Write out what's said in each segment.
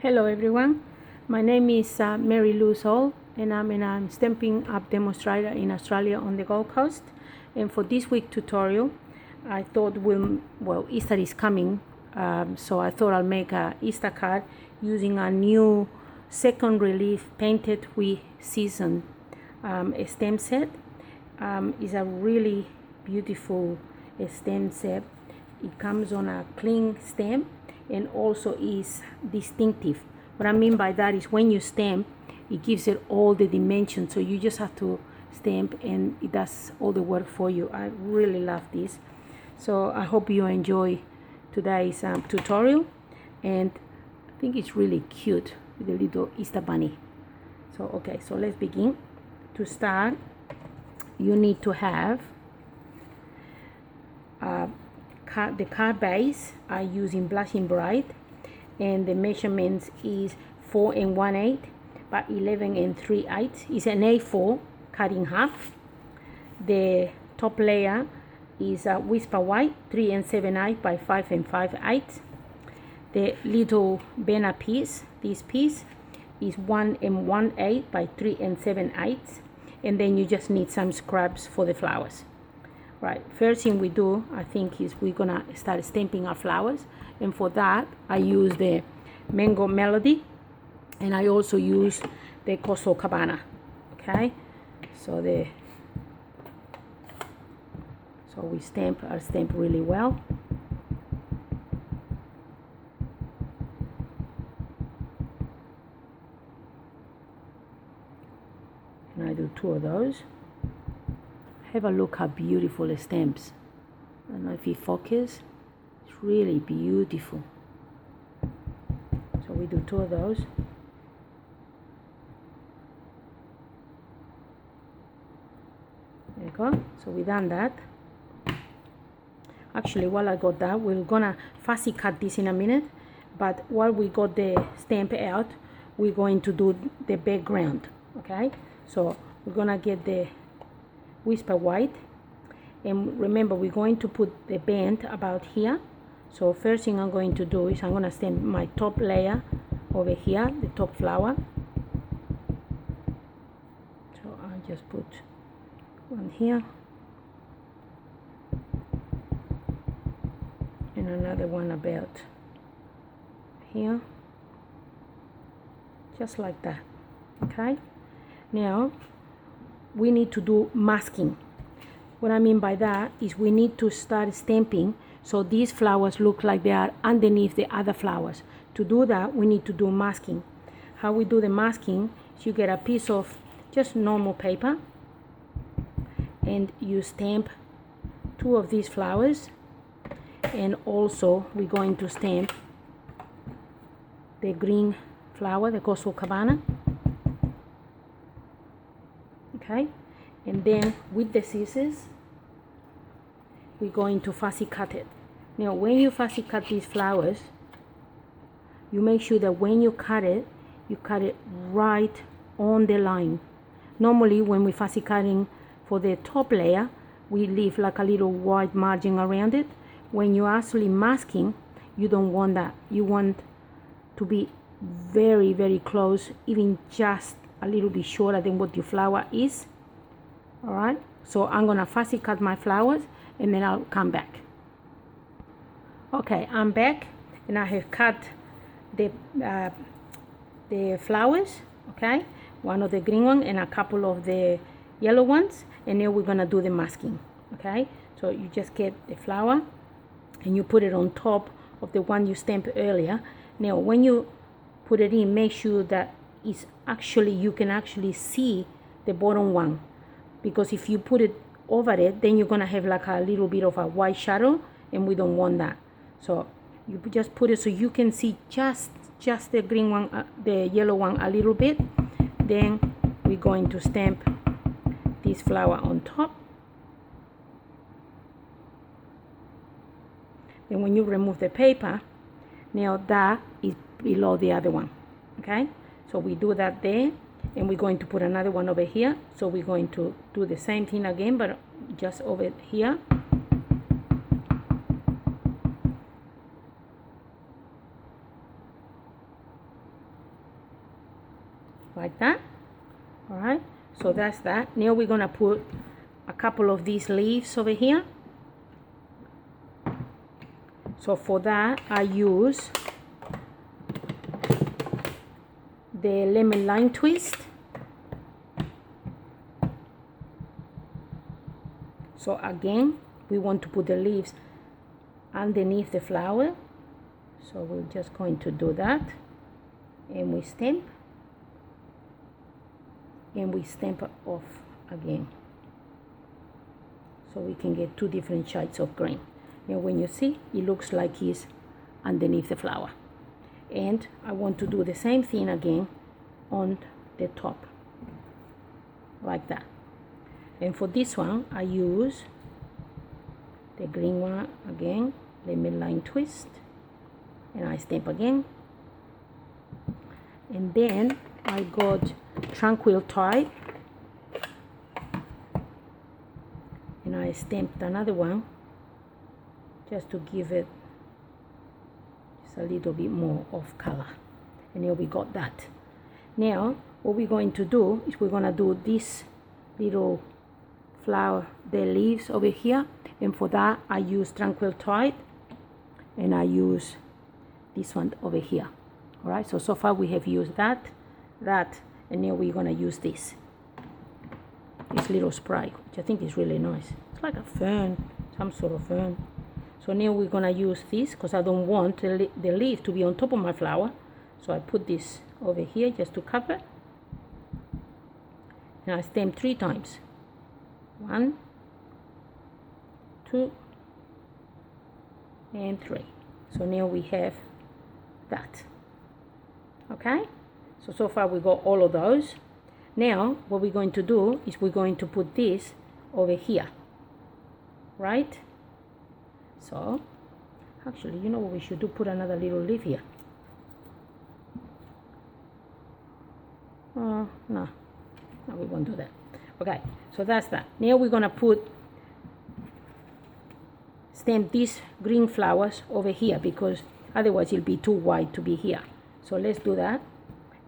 Hello everyone, my name is Marylou Zolj and I'm a Stampin Up demonstrator in Australia on the Gold Coast. And for this week tutorial, I thought Easter is coming, so I thought I'll make a Easter card using a new second relief painted with season stamp set. It's a really beautiful stamp set. It comes on a clean stamp and also is distinctive. What I mean by that is when you stamp, it gives it all the dimensions, so you just have to stamp and it does all the work for you. I really love this, so I hope you enjoy today's tutorial, and I think it's really cute with the little Easter bunny. So okay, so let's begin. To start, you need to have the card base. I using Blushing Bright, and the measurements is 4 1/8 by 11 3/8. It's an A4 cut in half. The top layer is a Whisper White 3 7/8 by 5 5/8. The little banner piece, this piece is 1 1/8 by 3 7/8, and then you just need some scraps for the flowers. Right, first thing we do, I think, is we're gonna start stamping our flowers, and for that I use the Mango Melody, and I also use the Coastal Cabana. Okay, so we stamp really well. And I do 2 of those. Have a look how beautiful the stamps. I don't know if you focus. It's really beautiful. So we do 2 of those. There you go. So we done that. Actually, while I got that, we're gonna fussy cut this in a minute. But while we got the stamp out, we're going to do the background. Okay. So we're gonna get the Whisper White, and remember we're going to put the band about here. So first thing I'm going to do is I'm going to stamp my top layer over here, the top flower. So I'll just put one here and another one about here, just like that. Okay, now we need to do masking. What I mean by that is we need to start stamping so these flowers look like they are underneath the other flowers. To do that, we need to do masking. How we do the masking is you get a piece of just normal paper and you stamp 2 of these flowers, and also we're going to stamp the green flower, the Coastal Cabana. Okay, and then with the scissors we're going to fussy cut it. Now when you fussy cut these flowers, you make sure that when you cut it right on the line. Normally when we fussy cutting for the top layer, we leave like a little white margin around it. When you're actually masking, you don't want that. You want to be very, very close, even just a little bit shorter than what your flower is. All right, so I'm gonna fussy cut my flowers and then I'll come back. Okay, I'm back and I have cut the flowers. Okay, one of the green one and a couple of the yellow ones, and then we're gonna do the masking. Okay, so you just get the flower and you put it on top of the one you stamped earlier. Now when you put it in, make sure that is actually, you can actually see the bottom one, because if you put it over it, then you're gonna have like a little bit of a white shadow, and we don't want that. So you just put it so you can see just the green one, the yellow one a little bit. Then we're going to stamp this flower on top. Then when you remove the paper, now that is below the other one. Okay, so we do that there, and we're going to put another one over here. So we're going to do the same thing again, but just over here. like that. All right, so that's that. Now we're gonna put a couple of these leaves over here. So for that, I use the lemon lime twist. So again, we want to put the leaves underneath the flower. So we're just going to do that. And we stamp. And we stamp off again. So we can get two different shades of green. Now when you see, it looks like it's underneath the flower. And I want to do the same thing again on the top. Like that. And for this one, I use the green one again, lemon lime twist, and I stamp again. And then I got tranquil tide, and I stamped another one just to give it just a little bit more of color. And here we got that. Now what we're going to do is we're going to do this little flower, the leaves over here, and for that I use tranquil tide, and I use this one over here. All right, so far we have used that, and now we're going to use this little spray, which I think is really nice. It's like a fern, some sort of fern. So now we're going to use this because I don't want the leaf to be on top of my flower. So I put this over here just to cover, and I stamp 3 times. 1, 2, and 3. So now we have that. Okay, so far we got all of those. Now what we're going to do is we're going to put this over here, right? So actually, you know what we should do? Put another little leaf here. No, we won't do that. Okay, so that's that. Now we're gonna stamp these green flowers over here because otherwise it'll be too wide to be here. So let's do that.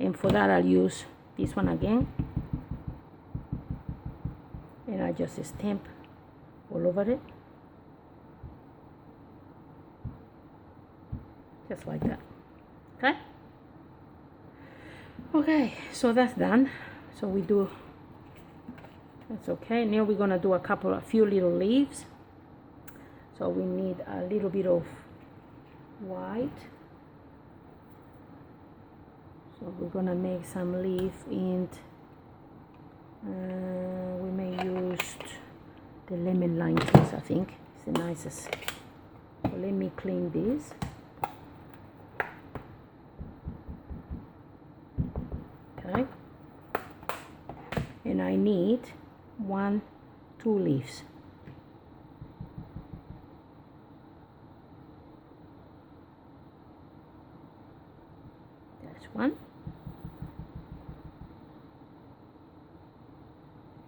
And for that I'll use this one again. And I just stamp all over it. Just like that. Okay? Okay, so that's done. So we do, that's okay. Now we're gonna do a few little leaves. So we need a little bit of white. So we're gonna make some leaf, and we may use the lemon lime twist. I think it's the nicest. So let me clean this. Okay, and I need 1, 2 leaves. That's 1.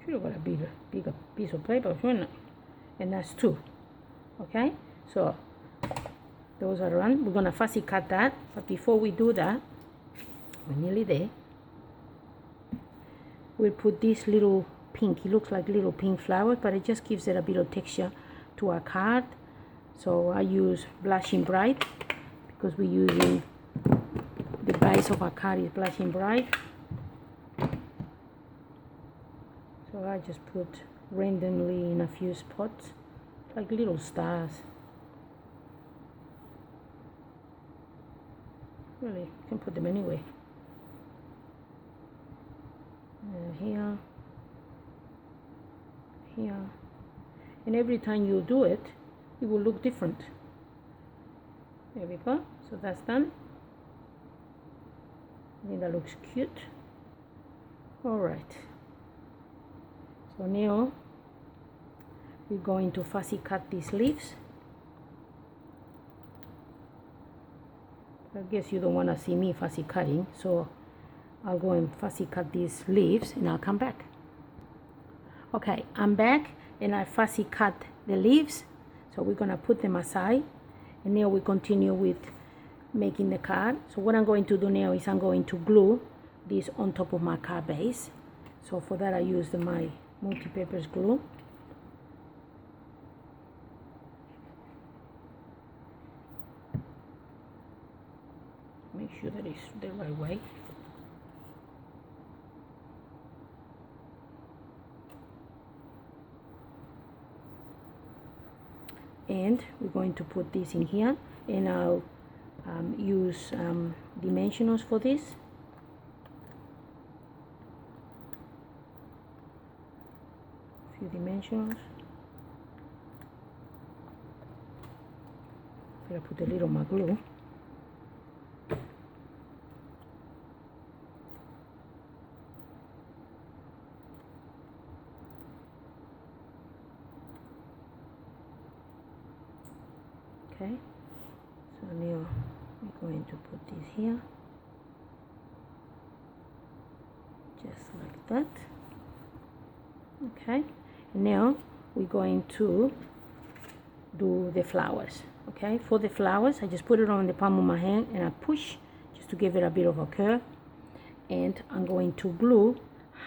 Should have got a bigger piece of paper, shouldn't it? And that's 2. Okay, so those are 1. We're gonna fussy cut that, but before we do that, we're nearly there. We'll put this little pink. It looks like little pink flowers, but it just gives it a bit of texture to our card. So I use Blushing Bright because we're using the base of our card is Blushing Bright. So I just put randomly in a few spots, like little stars. Really, you can put them anywhere. Here, here, and every time you do it, it will look different. There we go. So that's done. I think that looks cute. All right. So now we're going to fussy cut these leaves. I guess you don't want to see me fussy cutting, so I'll go and fussy cut these leaves and I'll come back. Okay, I'm back and I fussy cut the leaves. So we're gonna put them aside, and now we continue with making the card. So what I'm going to do now is I'm going to glue this on top of my card base. So for that I used my multi-purpose glue. Make sure that it's the right way. And we're going to put this in here, and I'll use dimensionals for this. A few dimensionals. I'm gonna put a little more glue. Okay, so now we're going to put this here, just like that. Okay, and now we're going to do the flowers. Okay, for the flowers, I just put it on the palm of my hand and I push just to give it a bit of a curve, and I'm going to glue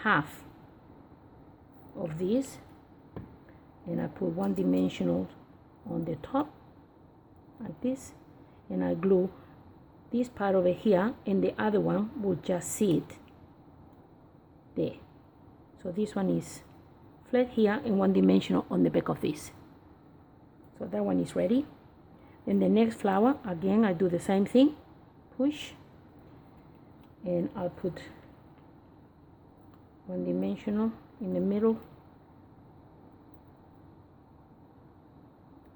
half of this, and I put one dimensional on the top like this, and I glue this part over here, and the other one will just sit there. So this one is flat here and one dimensional on the back of this. So that one is ready. Then the next flower, again I do the same thing, push, and I'll put one dimensional in the middle,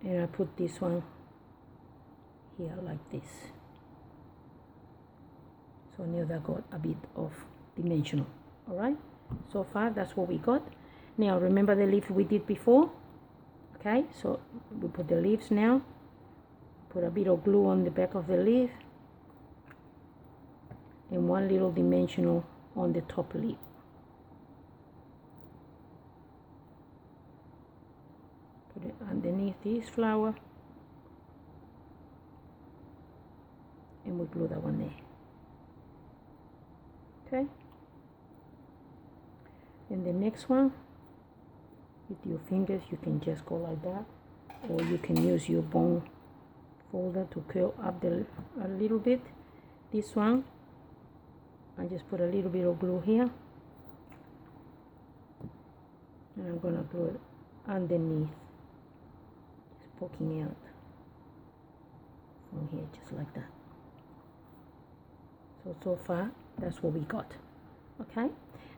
and I put this one here like this. So now that got a bit of dimensional. All right, so far that's what we got. Now remember the leaf we did before. Okay, so we put the leaves now, put a bit of glue on the back of the leaf, and one little dimensional on the top leaf. Put it underneath this flower, and we glue that one there. Okay, and the next one, with your fingers you can just go like that, or you can use your bone folder to curl up a little bit. This one I just put a little bit of glue here, and I'm gonna glue it underneath, just poking out from here, just like that. So far that's what we got. Okay,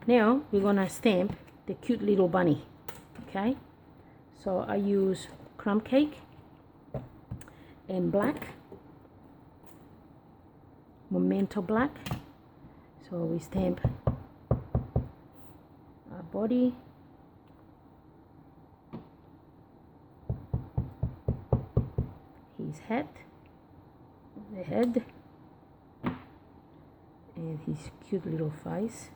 now we're gonna stamp the cute little bunny. Okay, so I use crumb cake and black, Memento black. So we stamp our body, his head, the head, and his cute little face.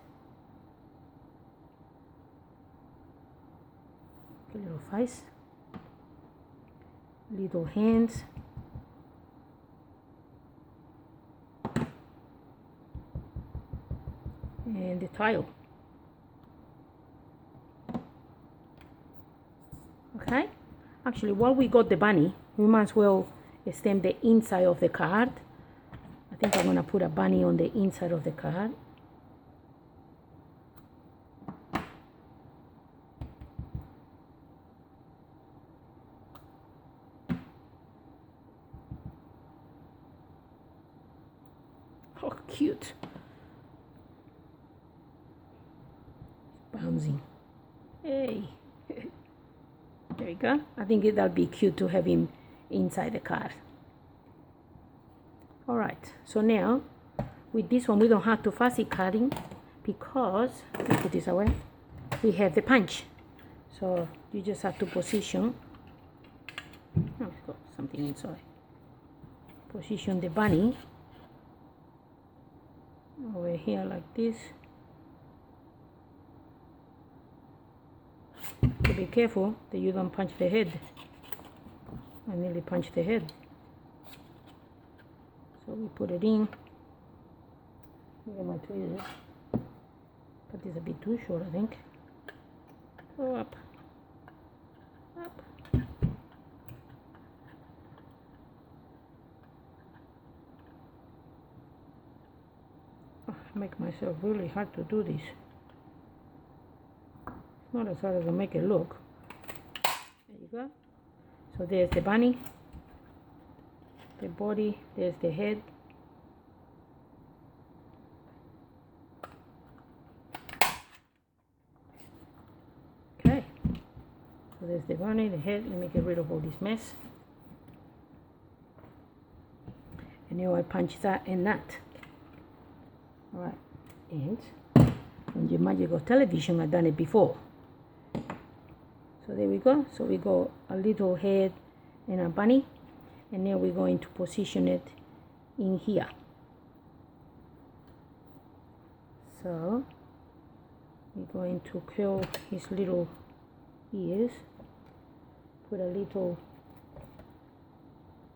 Little face, little hands, and the tail. Okay, actually while we got the bunny, we might as well stamp the inside of the card. I think I'm gonna put a bunny on the inside of the card. Oh, cute. Bouncing. Hey. There you go. I think that'll be cute to have him inside the card. Alright, so now with this one we don't have to fussy cutting, because, let me put this away, we have the punch. So you just have to position, oh, it's got something inside. Position the bunny over here like this. So be careful that you don't punch the head. I nearly punched the head. So we put it in. Look at my tweezers. Cut this a bit too short, I think. Go up. Up. Oh, I make myself really hard to do this. It's not as hard as I make it look. There you go. So there's the bunny, the body, there's the head. Okay, so there's the bunny, the head. Let me get rid of all this mess. And now I punch that and that. Alright, and on your magical television, I've done it before. So there we go. So we got a little head and a bunny, and now we're going to position it in here. So we're going to curl his little ears, put a little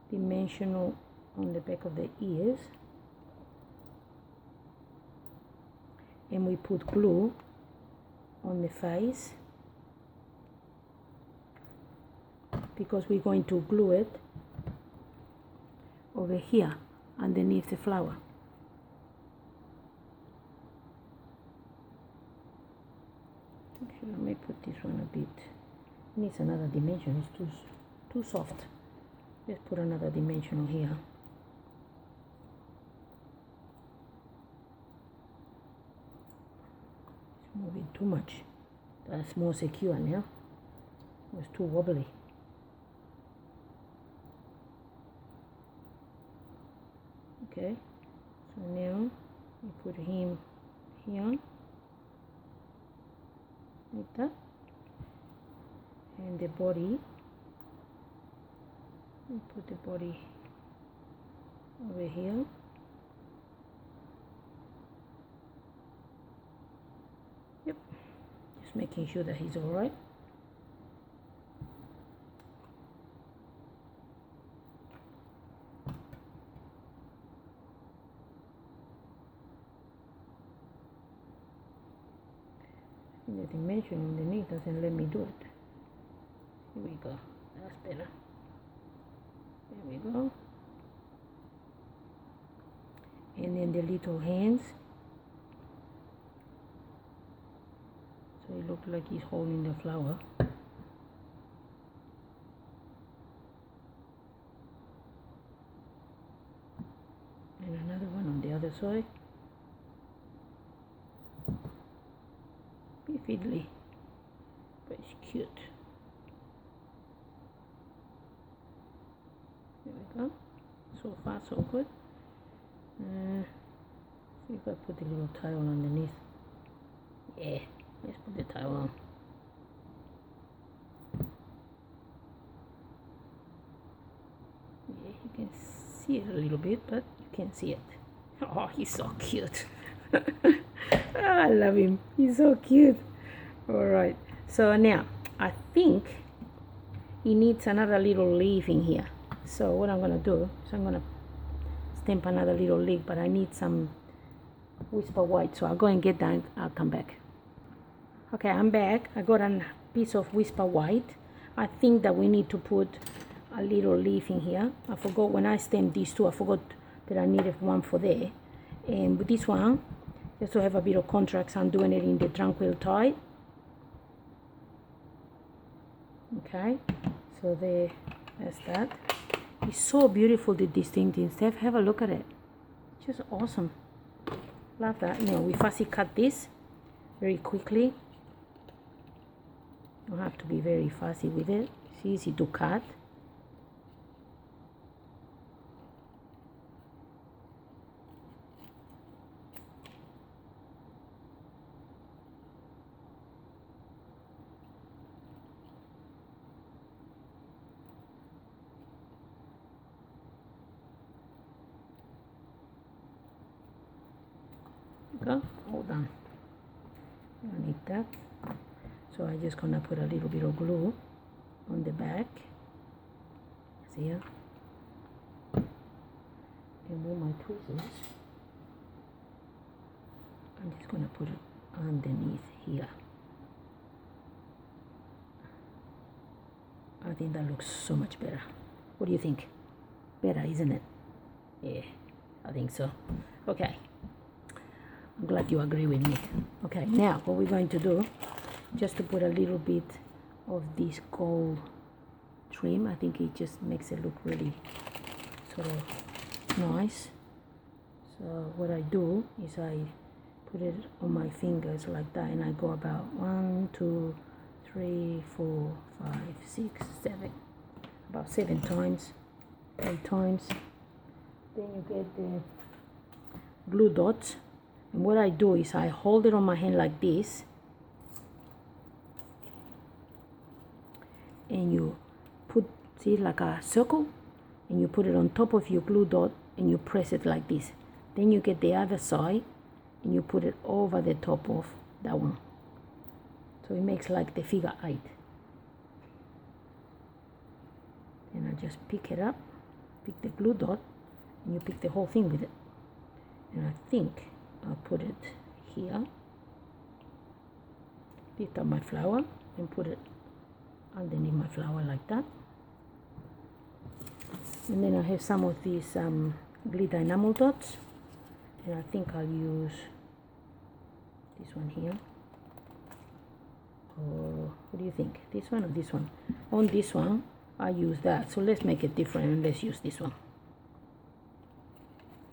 dimensional on the back of the ears, and we put glue on the face, because we're going to glue it over here underneath the flower. Actually, I may put this one a bit. It needs another dimension. It's too soft. Let's put another dimensional here. It's moving too much. That's more secure now. It was too wobbly. Okay, so now we put him here, like that, and the body, we put the body over here. Yep, just making sure that he's all right. The dimension underneath doesn't let me do it. Here we go. That's better. There we go. And then the little hands. So it looks like he's holding the flower. And another one on the other side. Fiddly, but it's cute. There we go. So far, so good. See if I put the little tile underneath. Yeah, let's put the tile on. Yeah, you can see it a little bit, but you can't see it. Oh, he's so cute. I love him. He's so cute. Alright, so now I think he needs another little leaf in here. So what I'm going to do is I'm going to stamp another little leaf, but I need some Whisper White. So I'll go and get that and I'll come back. Okay, I'm back. I got a piece of Whisper White. I think that we need to put a little leaf in here. I forgot when I stamped these two, I forgot that I needed one for there. And with this one, just to have a bit of contrast, I'm doing it in the Tranquil Tide. Okay, so that's that. It's so beautiful, the distinctive stuff. Have a look at it. Just awesome. Love that. Now we fussy cut this very quickly. You don't have to be very fussy with it. It's easy to cut. Go, all done. I don't need that. So I'm just gonna put a little bit of glue on the back. See here. And with my tweezers, I'm just gonna put it underneath here. I think that looks so much better. What do you think? Better, isn't it? Yeah, I think so. Okay, I'm glad you agree with me. Okay, now what we're going to do, just to put a little bit of this gold trim, I think it just makes it look really sort of nice. So what I do is I put it on my fingers like that, and I go about 1, 2, 3, 4, 5, 6, 7, about 7 times, 8 times. Then you get the glue dots, and what I do is I hold it on my hand like this, and you put, see, like a circle, and you put it on top of your glue dot, and you press it like this. Then you get the other side, and you put it over the top of that one. So it makes like the figure 8. And I just pick it up, pick the glue dot, and you pick the whole thing with it. And I think I'll put it here, lift up my flower, and put it underneath my flower like that. And then I have some of these glitter enamel dots, and I think I'll use this one here. Or what do you think? This one or this one? On this one I use that, so let's make it different and let's use this one,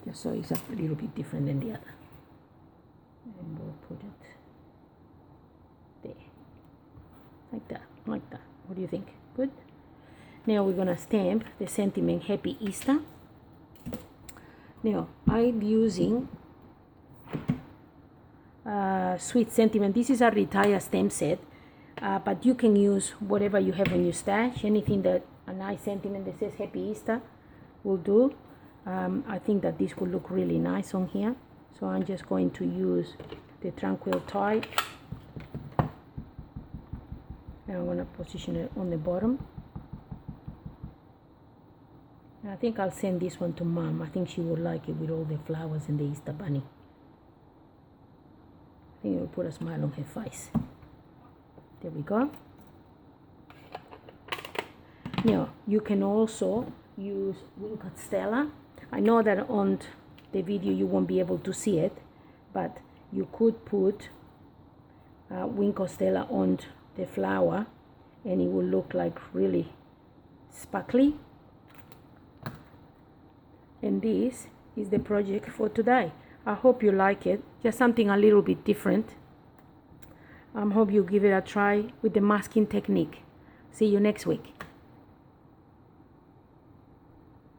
just so it's a little bit different than the other. And we'll put it there, like that, like that. What do you think? Good. Now we're gonna stamp the sentiment Happy Easter. Now I'm using Sweet Sentiment. This is a retired stamp set, but you can use whatever you have in your stash. Anything that a nice sentiment that says Happy Easter will do. I think that this will look really nice on here, so I'm just going to use the Tranquil Tide, and I'm going to position it on the bottom. And I think I'll send this one to Mom. I think she would like it with all the flowers and the Easter bunny. I think it will put a smile on her face. There we go. Now you can also use Wink Stella. I know that on the video you won't be able to see it, but you could put Wink Stella on the flower and it will look like really sparkly. And this is the project for today. I hope you like it. Just something a little bit different. I hope you give it a try with the masking technique. See you next week.